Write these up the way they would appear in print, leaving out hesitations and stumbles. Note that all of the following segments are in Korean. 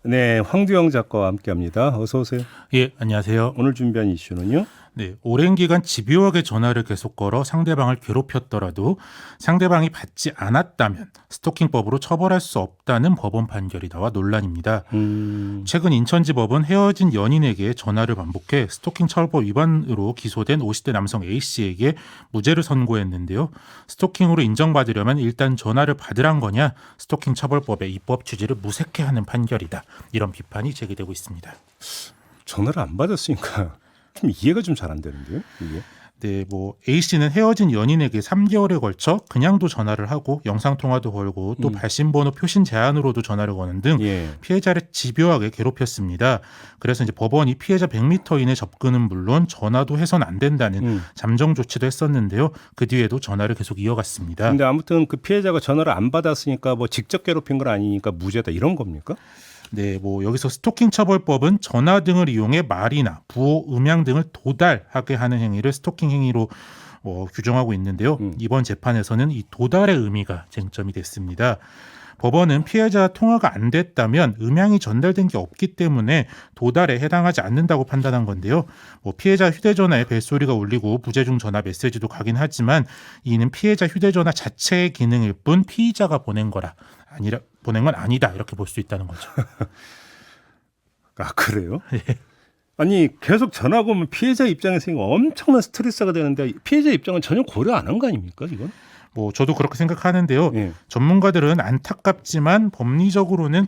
네, 황두영 작가와 함께합니다. 어서 오세요. 예, 안녕하세요. 오늘 준비한 이슈는요? 네, 오랜 기간 집요하게 전화를 계속 걸어 상대방을 괴롭혔더라도 상대방이 받지 않았다면 스토킹법으로 처벌할 수 없다는 법원 판결이 나와 논란입니다. 최근 인천지법은 헤어진 연인에게 전화를 반복해 스토킹 처벌법 위반으로 기소된 50대 남성 A씨에게 무죄를 선고했는데요. 스토킹으로 인정받으려면 일단 전화를 받으란 거냐, 스토킹 처벌법의 입법 취지를 무색해 하는 판결이다. 이런 비판이 제기되고 있습니다. 전화를 안 받았으니까 좀 이해가 좀 잘 안 되는데요, 이게. 네, 뭐 A씨는 헤어진 연인에게 3개월에 걸쳐 그냥도 전화를 하고 영상통화도 걸고 또 발신번호 표신 제한으로도 전화를 거는 등 예. 피해자를 집요하게 괴롭혔습니다. 그래서 이제 법원이 피해자 100m 이내 접근은 물론 전화도 해서는 안 된다는 잠정 조치도 했었는데요. 그 뒤에도 전화를 계속 이어갔습니다. 근데 아무튼 그 피해자가 전화를 안 받았으니까 뭐 직접 괴롭힌 건 아니니까 무죄다 이런 겁니까? 네, 뭐 여기서 스토킹 처벌법은 전화 등을 이용해 말이나 부호, 음향 등을 도달하게 하는 행위를 스토킹 행위로 규정하고 있는데요. 이번 재판에서는 이 도달의 의미가 쟁점이 됐습니다. 법원은 피해자 통화가 안 됐다면 음향이 전달된 게 없기 때문에 도달에 해당하지 않는다고 판단한 건데요. 뭐 피해자 휴대전화에 벨소리가 울리고 부재중 전화 메시지도 가긴 하지만 이는 피해자 휴대전화 자체의 기능일 뿐 피의자가 보낸 건 아니다 이렇게 볼 수 있다는 거죠. 아, 그래요? 아니 계속 전화 보면 피해자 입장에서 엄청난 스트레스가 되는데 피해자 입장은 전혀 고려 안 한 거 아닙니까 이건? 뭐 저도 그렇게 생각하는데요. 예. 전문가들은 안타깝지만 법리적으로는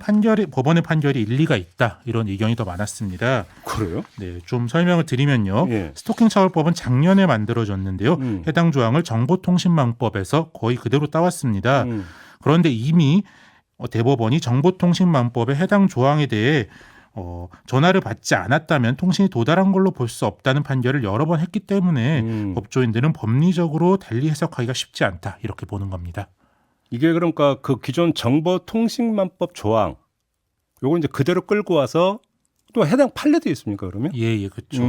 법원의 판결이 일리가 있다 이런 의견이 더 많았습니다. 그래요? 네, 좀 설명을 드리면요. 예. 스토킹 처벌법은 작년에 만들어졌는데요. 해당 조항을 정보통신망법에서 거의 그대로 따왔습니다. 그런데 이미 대법원이 정보통신망법의 해당 조항에 대해 전화를 받지 않았다면 통신이 도달한 걸로 볼 수 없다는 판결을 여러 번 했기 때문에 법조인들은 법리적으로 달리 해석하기가 쉽지 않다 이렇게 보는 겁니다. 이게 그러니까 그 기존 정보통신망법 조항 요걸 이제 그대로 끌고 와서 또 해당 판례도 있습니까 그러면? 예, 그렇죠.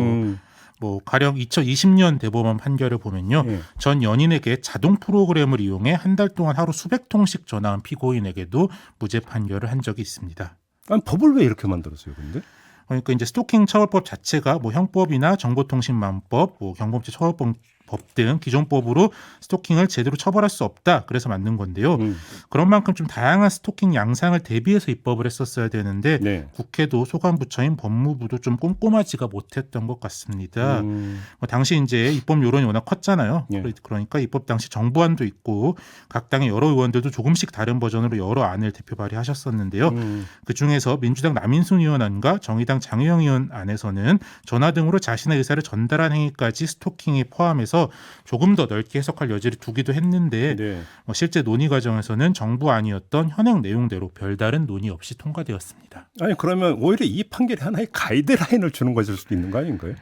뭐 가령 2020년 대법원 판결을 보면요. 예. 전 연인에게 자동 프로그램을 이용해 한 달 동안 하루 수백 통씩 전화한 피고인에게도 무죄 판결을 한 적이 있습니다. 아니 법을 왜 이렇게 만들었어요 근데? 그러니까 이제 스토킹 처벌법 자체가 뭐 형법이나 정보통신망법, 뭐 경범죄 처벌법 등 기존법으로 스토킹을 제대로 처벌할 수 없다. 그래서 만든 건데요. 그런 만큼 좀 다양한 스토킹 양상을 대비해서 입법을 했었어야 되는데 네. 국회도 소관부처인 법무부도 좀 꼼꼼하지가 못했던 것 같습니다. 뭐 당시 이제 입법 여론이 워낙 컸잖아요. 예. 그러니까 입법 당시 정부안도 있고 각 당의 여러 의원들도 조금씩 다른 버전으로 여러 안을 대표 발의하셨었는데요. 그 중에서 민주당 남인순 의원안과 정의당 장혜영 의원 안에서는 전화 등으로 자신의 의사를 전달한 행위까지 스토킹에 포함해서 조금 더 넓게 해석할 여지를 두기도 했는데 네. 실제 논의 과정에서는 정부안이었던 현행 내용대로 별다른 논의 없이 통과되었습니다. 아니 그러면 오히려 이 판결이 하나의 가이드라인을 주는 것일 수도 있는 거 아닌가요?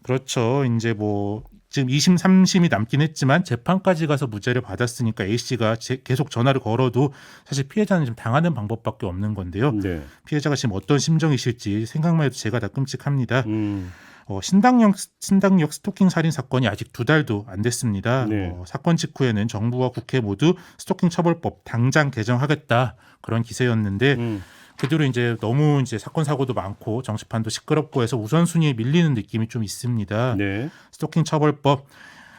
그렇죠. 이제 뭐 지금 2심, 3심이 남긴 했지만 재판까지 가서 무죄를 받았으니까 A씨가 계속 전화를 걸어도 사실 피해자는 좀 당하는 방법밖에 없는 건데요. 네. 피해자가 지금 어떤 심정이실지 생각만 해도 제가 다 끔찍합니다. 신당역 스토킹 살인 사건이 아직 2달도 안 됐습니다. 네. 사건 직후에는 정부와 국회 모두 스토킹 처벌법 당장 개정하겠다 그런 기세였는데 그 뒤로 이제 너무 이제 사건 사고도 많고 정치판도 시끄럽고 해서 우선순위에 밀리는 느낌이 좀 있습니다. 네. 스토킹 처벌법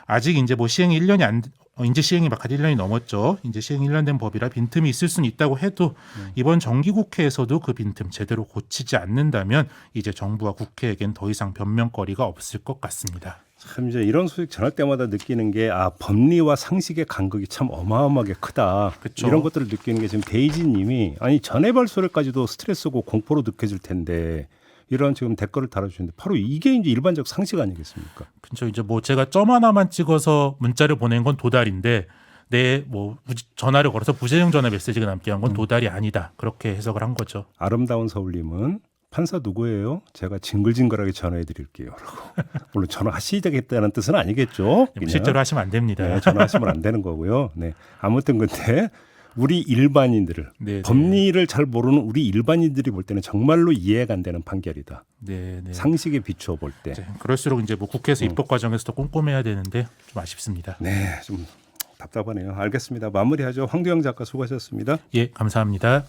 아직 이제 뭐 시행이 1년이 이제 시행이 막 1년이 넘었죠. 이제 시행 1년 된 법이라 빈틈이 있을 수는 있다고 해도 이번 정기국회에서도 그 빈틈 제대로 고치지 않는다면 이제 정부와 국회에겐 더 이상 변명거리가 없을 것 같습니다. 참 이제 이런 소식 전할 때마다 느끼는 게 법리와 상식의 간극이 참 어마어마하게 크다. 그쵸. 이런 것들을 느끼는 게 지금 데이지님이 아니 전해발소리까지도 스트레스고 공포로 느껴질 텐데 이런 지금 댓글을 달아주셨는데 바로 이게 이제 일반적 상식 아니겠습니까? 그렇죠. 이제 뭐 제가 점 하나만 찍어서 문자를 보낸 건 도달인데 내 뭐 전화를 걸어서 부재중 전화 메시지가 남게 한 건 도달이 아니다. 그렇게 해석을 한 거죠. 아름다운 서울님은 판사 누구예요? 제가 징글징글하게 전화해 드릴게요. 라고. 물론 전화하시겠다는 뜻은 아니겠죠. 그냥. 실제로 하시면 안 됩니다. 네, 전화하시면 안 되는 거고요. 네. 아무튼 근데 우리 일반인들을 네, 법리를 잘 모르는 우리 일반인들이 볼 때는 정말로 이해가 안 되는 판결이다. 네. 상식에 비추어 볼 때. 네, 그럴수록 이제 뭐 국회에서 입법 과정에서 더 꼼꼼해야 되는데 좀 아쉽습니다. 네, 좀 답답하네요. 알겠습니다. 마무리하죠. 황두영 작가 수고하셨습니다. 예, 감사합니다.